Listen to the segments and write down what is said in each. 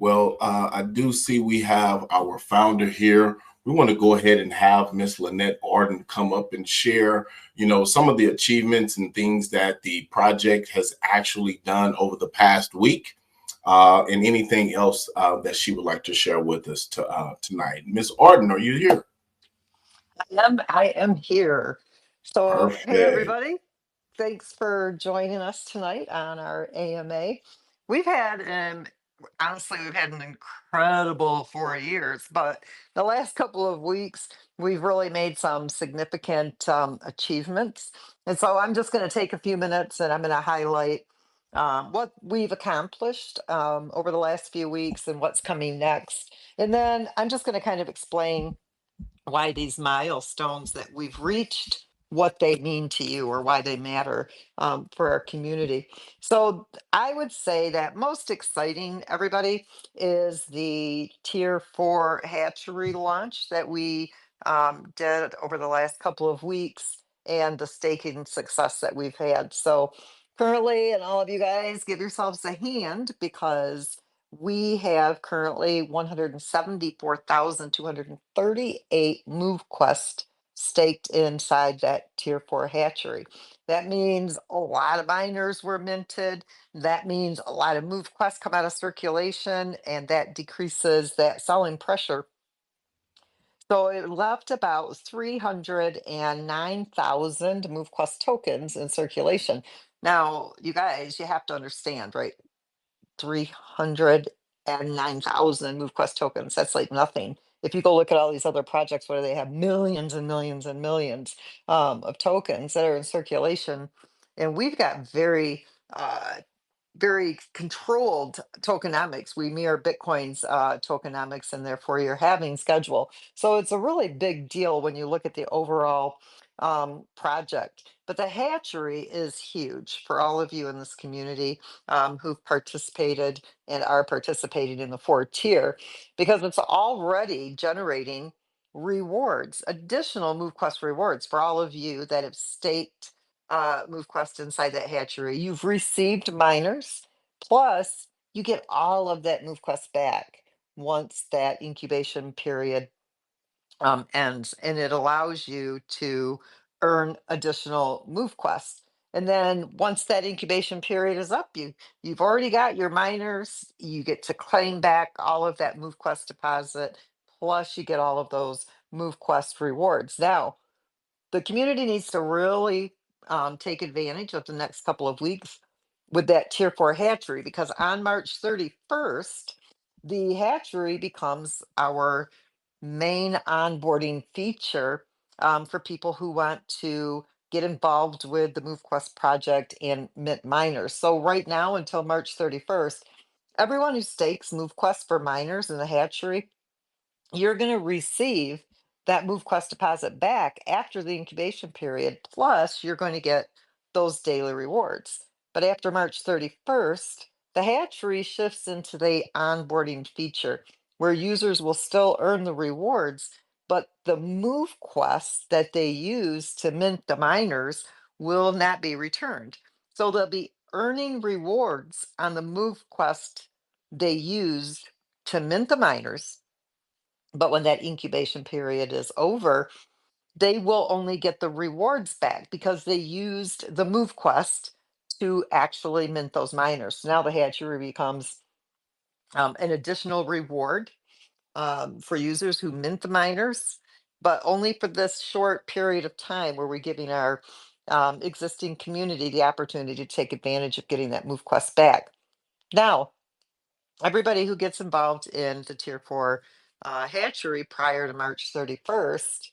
Well, I do see we have our founder here. We want to go ahead and have Miss Linette Artin come up and share, some of the achievements and things that the project has actually done over the past week, and anything else that she would like to share with us tonight. Miss Artin, are you here? I am here. So, hey Perfect. everybody, thanks for joining us tonight on our AMA. We've had honestly we've had an incredible 4 years, but the last couple of weeks we've really made some significant achievements. And so I'm just going to take a few minutes and I'm going to highlight what we've accomplished over the last few weeks and what's coming next. And then I'm just going to kind of explain why these milestones that we've reached, what they mean to you or why they matter for our community. So I would say that most exciting, everybody, is the Tier 4 hatchery launch that we did over the last couple of weeks and the staking success that we've had. So currently, and all of you guys, give yourselves a hand because we have currently 174,238 MoveQuest staked inside that Tier 4 hatchery. That means a lot of miners were minted. That means a lot of MoveQuest come out of circulation, and that decreases that selling pressure. So it left about 309,000 MoveQuest tokens in circulation. Now, you guys, you have to understand, right? 309,000 MoveQuest tokens. That's like nothing. If you go look at all these other projects where they have millions and millions and millions of tokens that are in circulation, and we've got very controlled tokenomics. We mirror Bitcoin's tokenomics and therefore your halving schedule. So it's a really big deal when you look at the overall project. But the hatchery is huge for all of you in this community who've participated and are participating in the 4 tier because it's already generating rewards, additional MoveQuest rewards for all of you that have staked MoveQuest inside that hatchery. You've received miners, plus you get all of that MoveQuest back once that incubation period ends, and it allows you to earn additional MoveQuest. And then once that incubation period is up, you've already got your miners. You get to claim back all of that MoveQuest deposit, plus you get all of those MoveQuest rewards. Now, the community needs to really take advantage of the next couple of weeks with that Tier 4 hatchery because on March 31st, the hatchery becomes our main onboarding feature for people who want to get involved with the MoveQuest project and mint miners. So right now until March 31st, everyone who stakes MoveQuest for miners in the hatchery, you're going to receive that MoveQuest deposit back after the incubation period. Plus, you're going to get those daily rewards. But after March 31st, the hatchery shifts into the onboarding feature where users will still earn the rewards, but the MoveQuest that they use to mint the miners will not be returned. So they'll be earning rewards on the MoveQuest they used to mint the miners, but when that incubation period is over, they will only get the rewards back because they used the move quest to actually mint those miners. So now the hatchery becomes an additional reward for users who mint the miners, but only for this short period of time where we're giving our existing community the opportunity to take advantage of getting that move quest back. Now, everybody who gets involved in the Tier 4 hatchery prior to March 31st,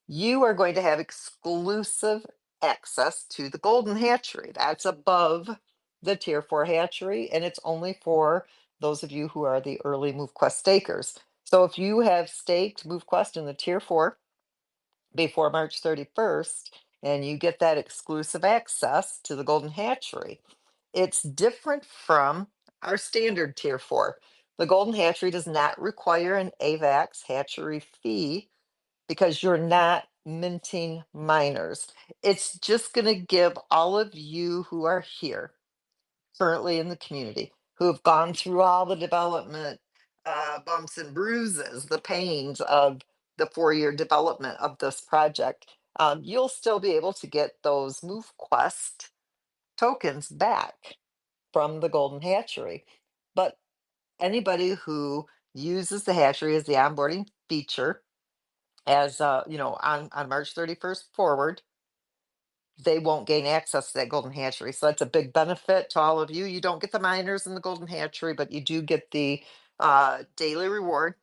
you are going to have exclusive access to the golden hatchery. That's above the Tier 4 hatchery, and it's only for those of you who are the early MoveQuest stakers. So if you have staked MoveQuest in the Tier 4 before March 31st, and you get that exclusive access to the golden hatchery, it's different from our standard Tier 4. The golden hatchery does not require an AVAX hatchery fee because you're not minting miners. It's just going to give all of you who are here currently in the community who have gone through all the development, bumps and bruises, the pains of the 4-year development of this project, you'll still be able to get those MoveQuest tokens back from the Golden Hatchery. But anybody who uses the hatchery as the onboarding feature, as on March 31st forward, they won't gain access to that Golden Hatchery. So that's a big benefit to all of you. You don't get the miners in the Golden Hatchery, but you do get the daily reward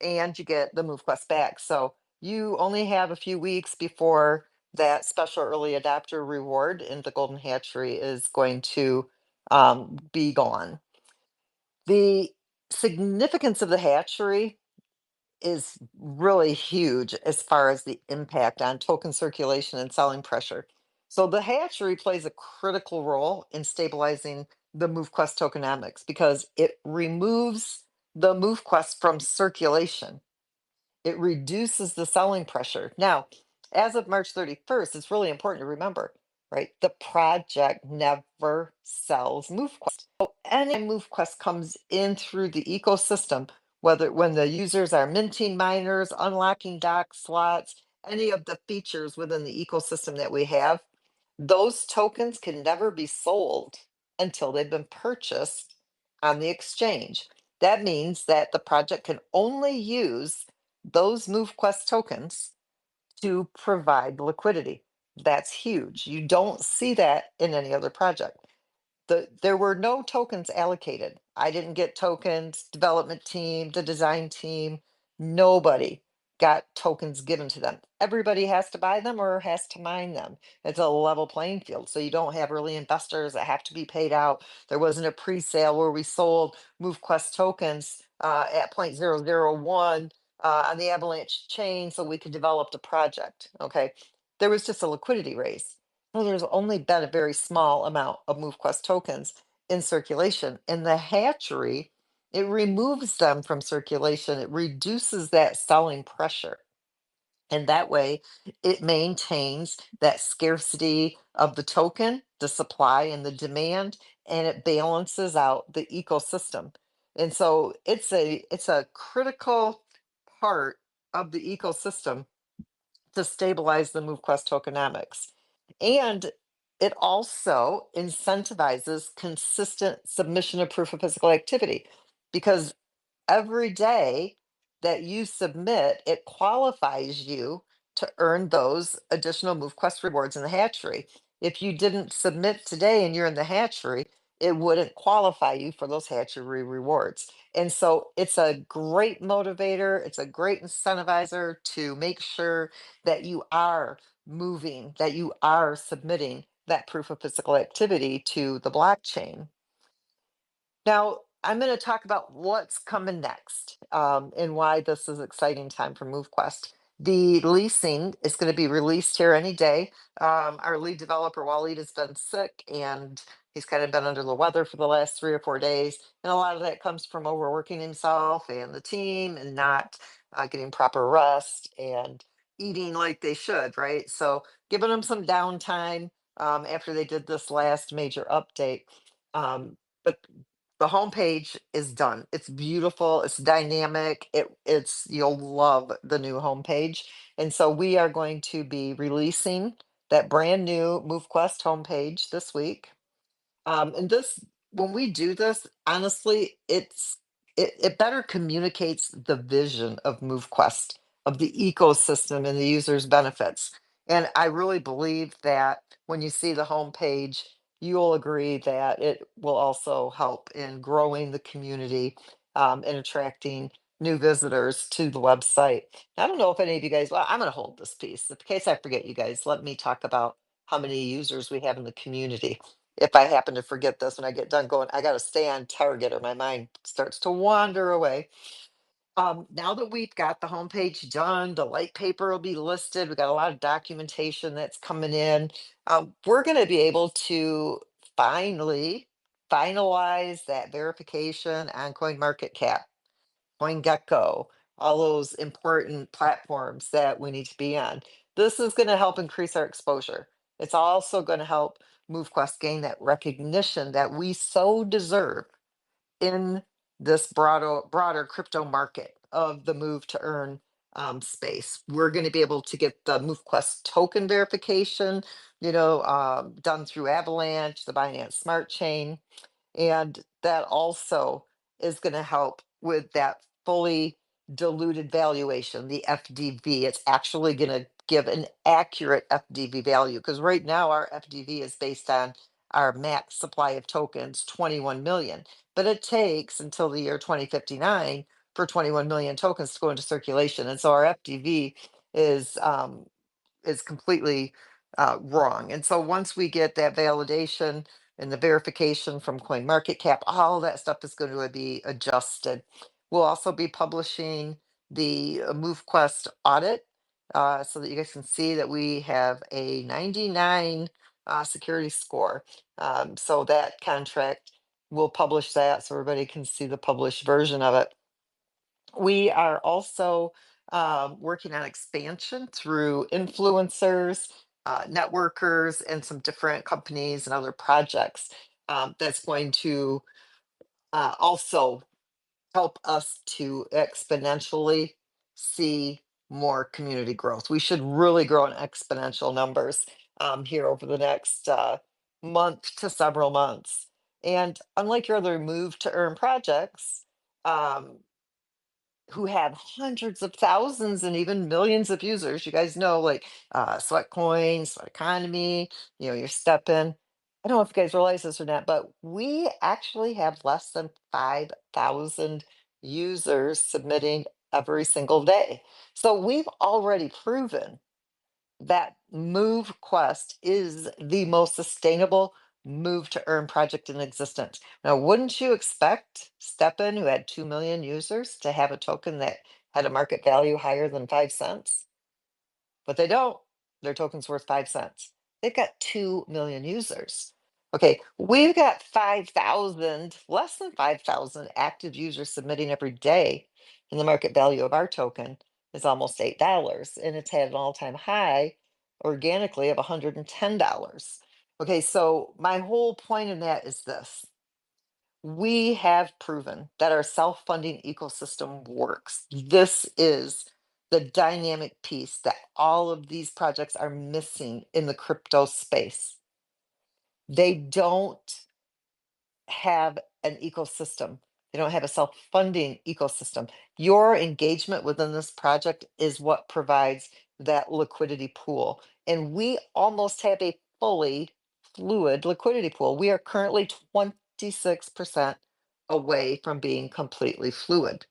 and you get the MoveQuest back. So you only have a few weeks before that special early adopter reward in the Golden Hatchery is going to be gone. The significance of the hatchery is really huge as far as the impact on token circulation and selling pressure. So the hatchery plays a critical role in stabilizing the MoveQuest tokenomics because it removes the MoveQuest from circulation. It reduces the selling pressure. Now, as of March 31st, it's really important to remember, right? The project never sells MoveQuest. So any MoveQuest comes in through the ecosystem, whether when the users are minting miners, unlocking dock slots, any of the features within the ecosystem that we have, those tokens can never be sold until they've been purchased on the exchange. That means that the project can only use those MoveQuest tokens to provide liquidity. That's huge. You don't see that in any other project. There were no tokens allocated. I didn't get tokens, development team, the design team, nobody got tokens given to them. Everybody has to buy them or has to mine them. It's a level playing field. So you don't have early investors that have to be paid out. There wasn't a pre-sale where we sold MoveQuest tokens at 0.001 on the Avalanche chain so we could develop the project. Okay. There was just a liquidity raise. Well, there's only been a very small amount of MoveQuest tokens in circulation. In the hatchery, it removes them from circulation. It reduces that selling pressure. And that way, it maintains that scarcity of the token, the supply and the demand, and it balances out the ecosystem. And so it's a critical part of the ecosystem to stabilize the MoveQuest tokenomics. And it also incentivizes consistent submission of proof of physical activity because every day that you submit, it qualifies you to earn those additional MoveQuest rewards in the hatchery. If you didn't submit today and you're in the hatchery, it wouldn't qualify you for those hatchery rewards. And so it's a great motivator, it's a great incentivizer to make sure that you are moving, that you are submitting that proof of physical activity to the blockchain. Now, I'm going to talk about what's coming next and why this is exciting time for MoveQuest. The leasing is going to be released here any day. Our lead developer, Waleed, has been sick and he's kind of been under the weather for the last 3 or 4 days. And a lot of that comes from overworking himself and the team and not getting proper rest and eating like they should, right? So, giving them some downtime after they did this last major update. But the homepage is done. It's beautiful. It's dynamic. It's you'll love the new homepage. And so we are going to be releasing that brand new MoveQuest homepage this week. And this, when we do this, honestly, it better communicates the vision of MoveQuest, of the ecosystem and the user's benefits. And I really believe that when you see the homepage, you'll agree that it will also help in growing the community and attracting new visitors to the website. I don't know if any of you guys, well, I'm going to hold this piece. In case I forget you guys, let me talk about how many users we have in the community. If I happen to forget this when I get done going, I got to stay on target or my mind starts to wander away. Now that we've got the homepage done, the light paper will be listed. We've got a lot of documentation that's coming in. We're going to be able to finally finalize that verification on CoinMarketCap, CoinGecko, all those important platforms that we need to be on. This is going to help increase our exposure. It's also going to help MoveQuest gain that recognition that we so deserve in this broader crypto market of the move to earn space. We're going to be able to get the MoveQuest token verification, done through Avalanche, the Binance Smart Chain, and that also is going to help with that fully diluted valuation, the FDV. It's actually going to give an accurate FDV value because right now our FDV is based on our max supply of tokens, 21 million. But it takes until the year 2059 for 21 million tokens to go into circulation. And so our FDV is completely wrong. And so once we get that validation and the verification from CoinMarketCap, all that stuff is going to be adjusted. We'll also be publishing the MoveQuest audit so that you guys can see that we have a 99 security score. So that contract, we'll publish that so everybody can see the published version of it. We are also working on expansion through influencers, networkers, and some different companies and other projects. That's going to also help us to exponentially see more community growth. We should really grow in exponential numbers here over the next month to several months. And unlike your other move to earn projects, um, who have hundreds of thousands and even millions of users. You guys know, like Sweat Coins, Sweat Economy, your Step In. I don't know if you guys realize this or not, but we actually have less than 5,000 users submitting every single day. So we've already proven that MoveQuest is the most sustainable move to earn project in existence. Now, wouldn't you expect StepIn, who had 2 million users, to have a token that had a market value higher than 5 cents? But they don't. Their token's worth 5 cents. They've got 2 million users. Okay, we've got 5,000, less than 5,000 active users submitting every day, and the market value of our token is almost $8, and it's had an all-time high organically of $110. Okay, so my whole point in that is this: we have proven that our self-funding ecosystem works. This is the dynamic piece that all of these projects are missing in the crypto space. They don't have an ecosystem. They don't have a self-funding ecosystem. Your engagement within this project is what provides that liquidity pool. And we almost have a fully fluid liquidity pool. We are currently 26% away from being completely fluid.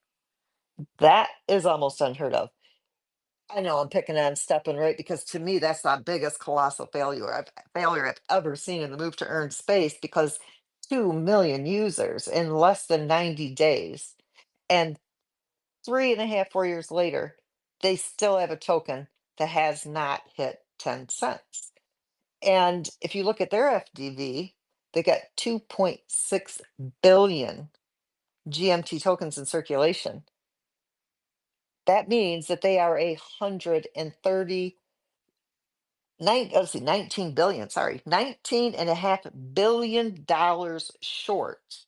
That is almost unheard of. I know I'm picking on Steppen, right? Because to me, that's the biggest colossal failure I've ever seen in the move to earn space because 2 million users in less than 90 days. And 3.5, 4 years later, they still have a token that has not hit 10 cents. And if you look at their FDV, they got 2.6 billion GMT tokens in circulation. That means that they are 19 billion, sorry, $19.5 billion short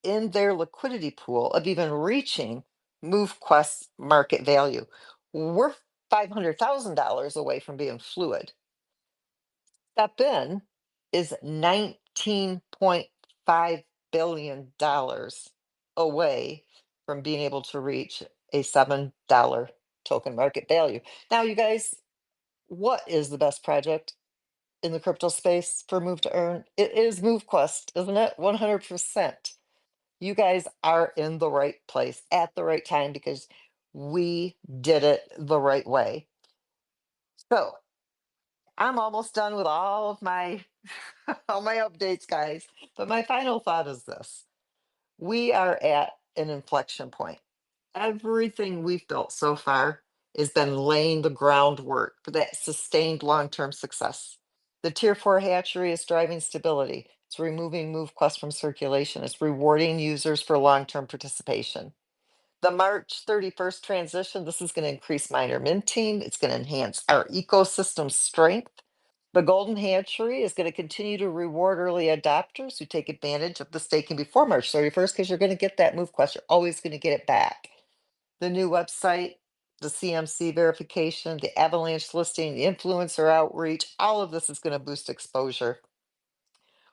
in their liquidity pool of even reaching MoveQuest market value. We're $500,000 away from being fluid. Step In is $19.5 billion away from being able to reach a $7 token market value. Now, you guys, what is the best project in the crypto space for move to earn? It is MoveQuest, isn't it? 100%. You guys are in the right place at the right time because we did it the right way. So I'm almost done with all of my all my updates, guys. But my final thought is this: we are at an inflection point. Everything we've built so far has been laying the groundwork for that sustained long-term success. The tier 4 hatchery is driving stability. It's removing MoveQuest from circulation. It's rewarding users for long-term participation. The March 31st transition, this is going to increase miner minting. It's going to enhance our ecosystem strength. The Golden Hatchery is going to continue to reward early adopters who take advantage of the staking before March 31st because you're going to get that MoveQuest. You're always going to get it back. The new website, the CMC verification, the avalanche listing, the influencer outreach, all of this is going to boost exposure.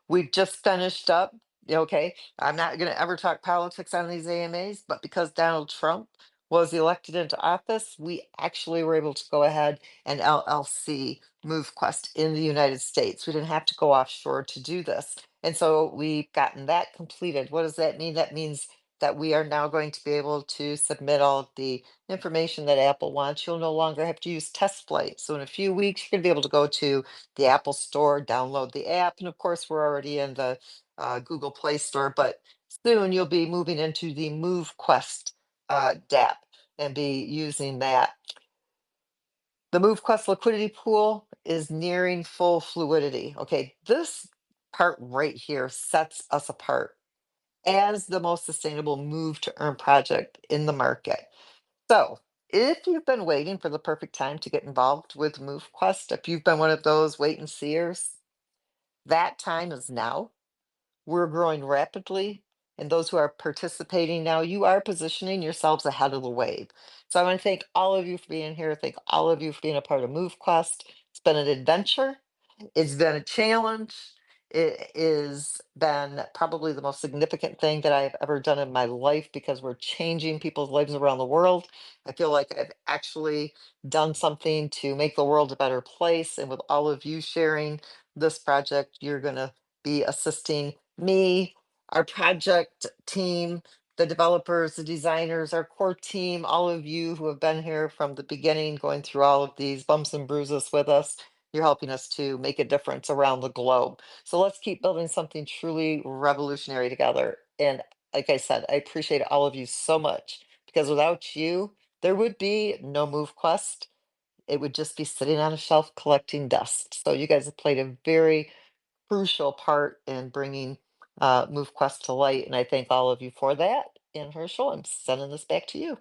We've just finished up. Okay, I'm not going to ever talk politics on these AMAs, but because Donald Trump was elected into office, we actually were able to go ahead and LLC MoveQuest in the United States. We didn't have to go offshore to do this. And so we've gotten that completed. What does that mean? That means that we are now going to be able to submit all of the information that Apple wants. You'll no longer have to use test flight. So in a few weeks, you're going to be able to go to the Apple Store, download the app, and of course, we're already in the Google Play Store, but soon you'll be moving into the MoveQuest DApp and be using that. The MoveQuest liquidity pool is nearing full fluidity. Okay, this part right here sets us apart as the most sustainable move to earn project in the market. So, if you've been waiting for the perfect time to get involved with MoveQuest, if you've been one of those wait and seers, that time is now. We're growing rapidly, and those who are participating now, you are positioning yourselves ahead of the wave. So I want to thank all of you for being here. Thank all of you for being a part of MoveQuest. It's been an adventure. It's been a challenge. It has been probably the most significant thing that I've ever done in my life because we're changing people's lives around the world. I feel like I've actually done something to make the world a better place. And with all of you sharing this project, you're going to be assisting me, our project team, the developers, the designers, our core team, all of you who have been here from the beginning, going through all of these bumps and bruises with us. You're helping us to make a difference around the globe. So let's keep building something truly revolutionary together. And like I said, I appreciate all of you so much because without you, there would be no MoveQuest. It would just be sitting on a shelf collecting dust. So you guys have played a very crucial part in bringing MoveQuest to light. And I thank all of you for that. And Herschel, I'm sending this back to you.